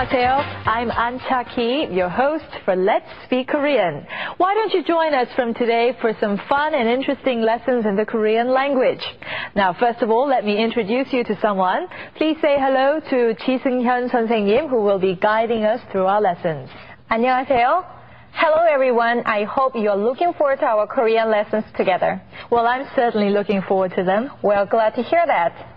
안녕하세요. I'm An Cha-ki, your host for Let's Speak Korean. Why don't you join us from today for some fun and interesting lessons in the Korean language? Now, first of all, let me introduce you to someone. Please say hello to Ji Seung-hyun 선생님, who will be guiding us through our lessons. 안녕하세요. Hello everyone. I hope you're looking forward to our Korean lessons together. Well, I'm certainly looking forward to them. Well, glad to hear that.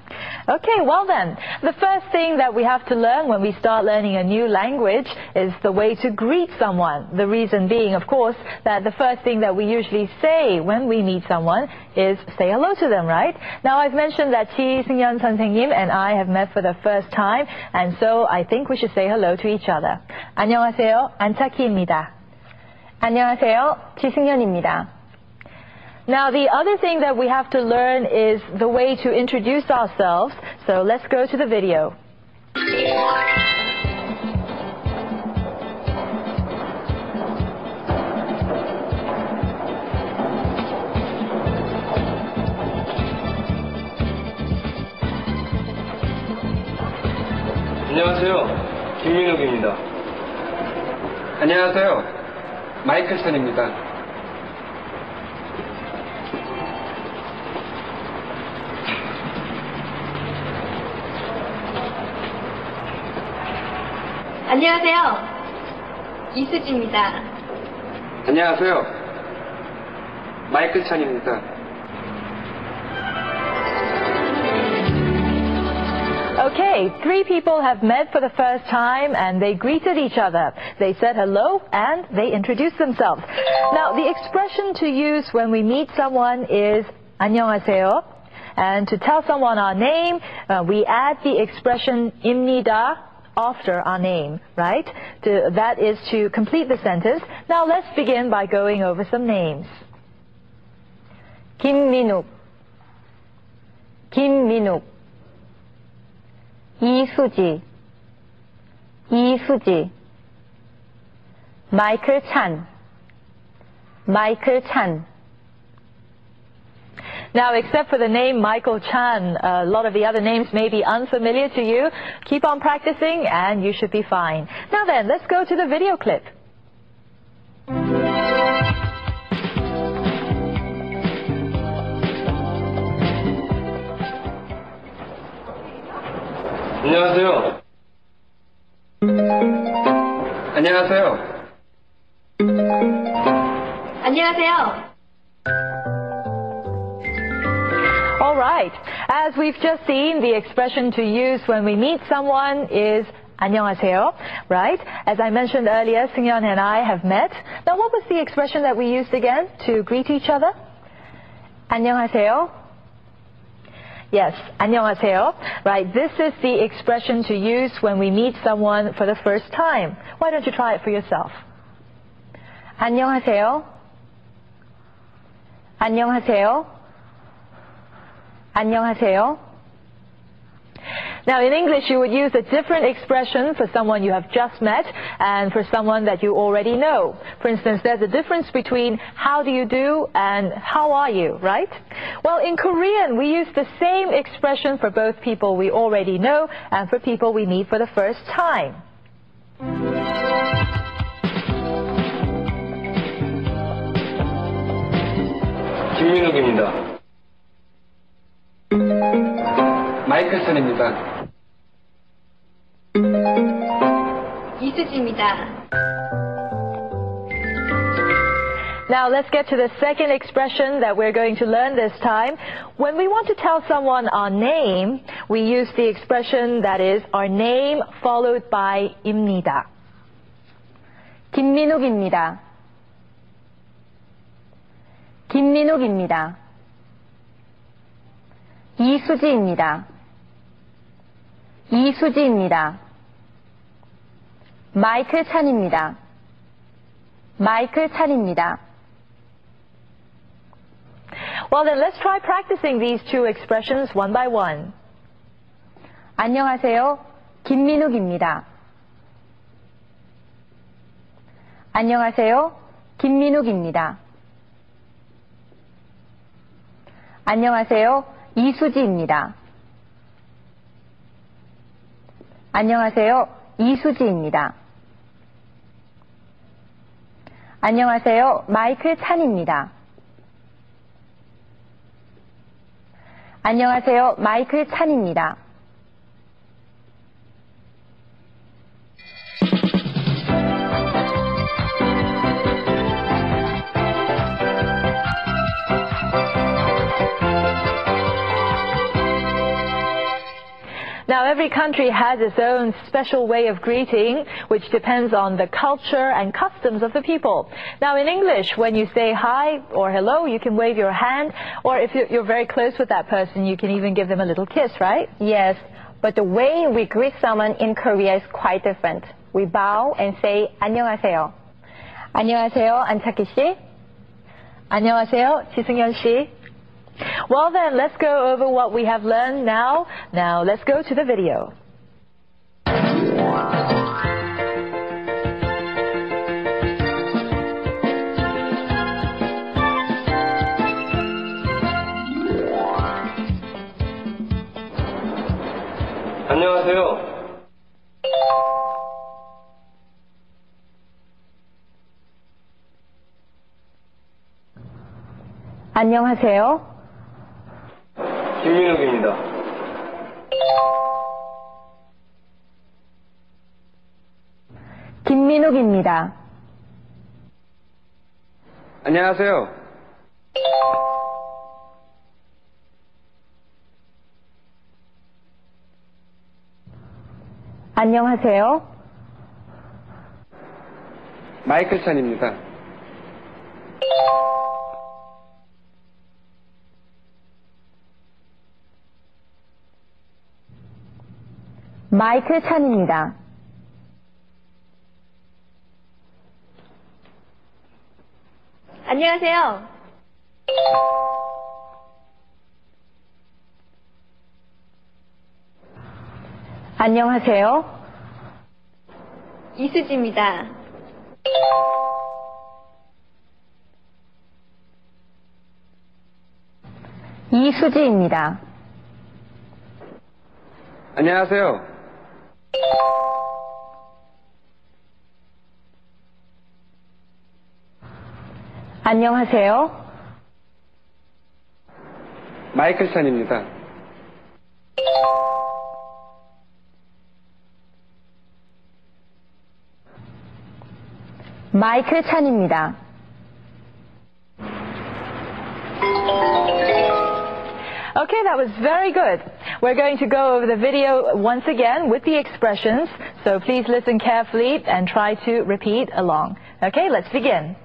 Okay, well then, the first thing that we have to learn when we start learning a new language is the way to greet someone. The reason being, of course, that the first thing that we usually say when we meet someone is say hello to them, right? Now, I've mentioned that Ji Seung-hyun 선생님 and I have met for the first time, and so I think we should say hello to each other. 안녕하세요, 안차키입니다. 안녕하세요, 지승현입니다. Now, the other thing that we have to learn is the way to introduce ourselves. So let's go to the video. 안녕하세요, 김민욱입니다. 안녕하세요, 마이클 찬입니다. 안녕하세요, 이수지입니다. 안녕하세요, 마이클 찬입니다. Okay, three people have met for the first time and they greeted each other. They said hello and they introduced themselves. Now, the expression to use when we meet someone is 안녕하세요. And to tell someone our name, we add the expression 입니다 after our name, right? That is to complete the sentence. Now, let's begin by going over some names. 김민욱, 김민욱. 이수지, 이수지. 마이클 찬, 마이클 찬. Now, except for the name Michael Chan, a lot of the other names may be unfamiliar to you. Keep on practicing and you should be fine. Now then, let's go to the video clip. 안녕하세요. 안녕하세요. 안녕하세요. All right. As we've just seen, the expression to use when we meet someone is 안녕하세요, right? As I mentioned earlier, Seung-hyun and I have met. Now, what was the expression that we used again to greet each other? 안녕하세요. Yes, 안녕하세요. Right, this is the expression to use when we meet someone for the first time. Why don't you try it for yourself? 안녕하세요. 안녕하세요. 안녕하세요. Now, in English, you would use a different expression for someone you have just met and for someone that you already know. For instance, there's a difference between how do you do and how are you, right? Well, in Korean, we use the same expression for both people we already know and for people we meet for the first time. 김민욱입니다. 마이클 찬입니다. 이수지입니다. Now, let's get to the second expression that we're going to learn this time. When we want to tell someone our name, we use the expression that is our name followed by 입니다. 김민욱입니다. 김민욱입니다. 이수지입니다. 이수지입니다. 마이클 찬입니다. 마이클 찬입니다. Well, then let's try practicing these two expressions one by one. 안녕하세요, 김민욱입니다. 안녕하세요, 김민욱입니다. 안녕하세요, 이수지입니다. 안녕하세요, 이수지입니다. 안녕하세요. 마이클 찬입니다. 안녕하세요. 마이클 찬입니다. Now, every country has its own special way of greeting, which depends on the culture and customs of the people. Now, in English, when you say hi or hello, you can wave your hand, or if you're very close with that person, you can even give them a little kiss, right? Yes, but the way we greet someone in Korea is quite different. We bow and say 안녕하세요. 안녕하세요, 안착기 씨. 안녕하세요, 지승현 씨. Well then, let's go over what we have learned now. Now, let's go to the video. 안녕하세요. 안녕하세요. 김민욱입니다. 김민욱입니다. 안녕하세요. 안녕하세요. 마이클 찬입니다. 마이클 찬입니다. 안녕하세요. 안녕하세요. 이수지입니다. 이수지입니다. 안녕하세요. 안녕하세요. 마이클 찬입니다. 마이클 찬입니다. Okay, that was very good. We're going to go over the video once again with the expressions, so please listen carefully and try to repeat along. Okay, let's begin.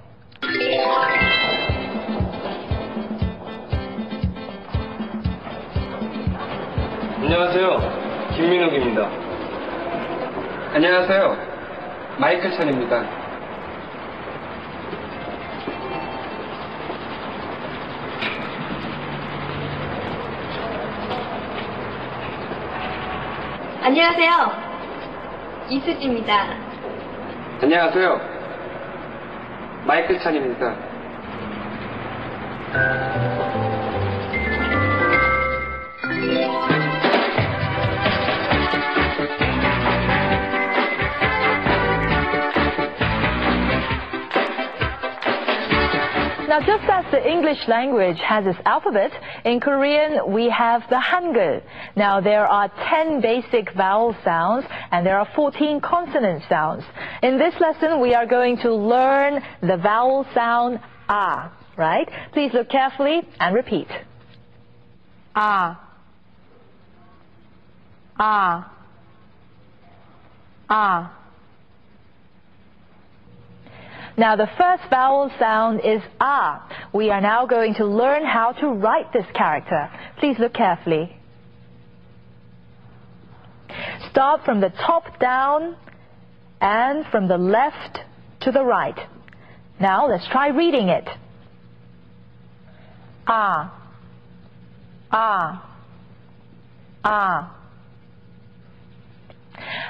안녕하세요. 김민욱입니다. 안녕하세요. 마이클 찬입니다. 안녕하세요. 이수지입니다. 안녕하세요. 마이클 찬입니다. Now, just as the English language has its alphabet, in Korean we have the Hangul. Now, there are 10 basic vowel sounds and there are 14 consonant sounds. In this lesson, we are going to learn the vowel sound ah, right? Please look carefully and repeat. 아, 아, 아. Now, the first vowel sound is ah. We are now going to learn how to write this character. Please look carefully. Start from the top down and from the left to the right. Now, let's try reading it. Ah, ah, ah.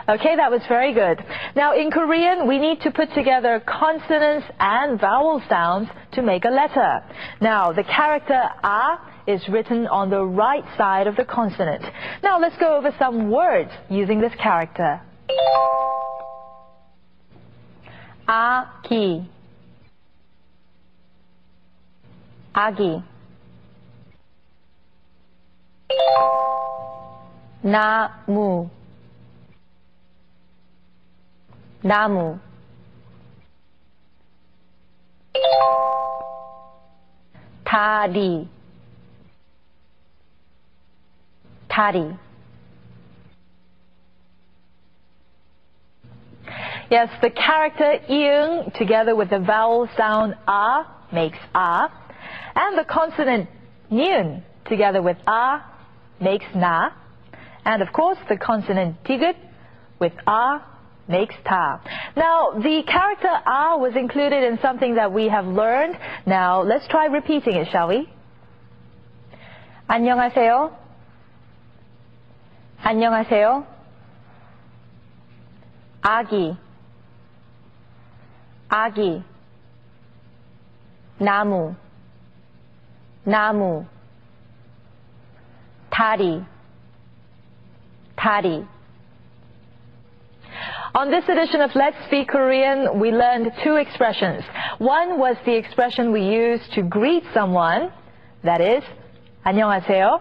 Okay, that was very good. Now, in Korean, we need to put together consonants and vowel sounds to make a letter. Now, the character ah is written on the right side of the consonant. Now, let's go over some words using this character. 아기, 아기. 나무, 나무. 다리, 다리. Yes, the character ing together with the vowel sound a makes a, and the consonant nyun together with a makes na, and of course the consonant tigut with a makes ta. Now, the character a was included in something that we have learned. Now, let's try repeating it, shall we? 안녕하세요. 안녕하세요. 아기, 아기. 나무, 나무. 다리, 다리. On this edition of Let's Speak Korean, we learned two expressions. One was the expression we use to greet someone, that is, 안녕하세요.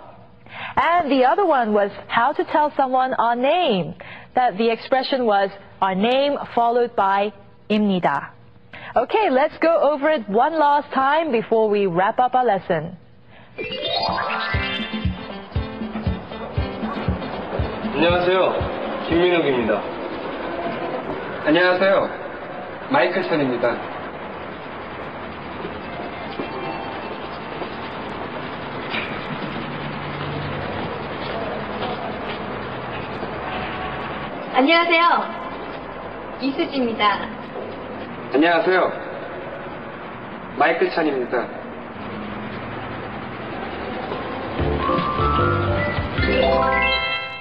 And the other one was how to tell someone our name, that the expression was our name followed by 입니다. Okay, let's go over it one last time before we wrap up our lesson. 안녕하세요. 김민욱입니다. 안녕하세요. 마이클 찬입니다. 안녕하세요. 이수지입니다. 안녕하세요. 마이클 찬입니다.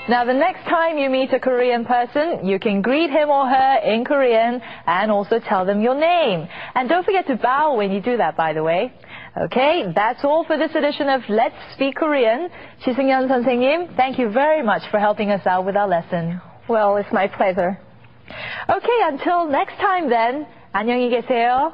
Now, the next time you meet a Korean person, you can greet him or her in Korean and also tell them your name. And don't forget to bow when you do that, by the way. Okay, that's all for this edition of Let's Speak Korean. Chiseung-yeon 선생님, thank you very much for helping us out with our lesson. Well, it's my pleasure. Okay, until next time then, 안녕히 계세요.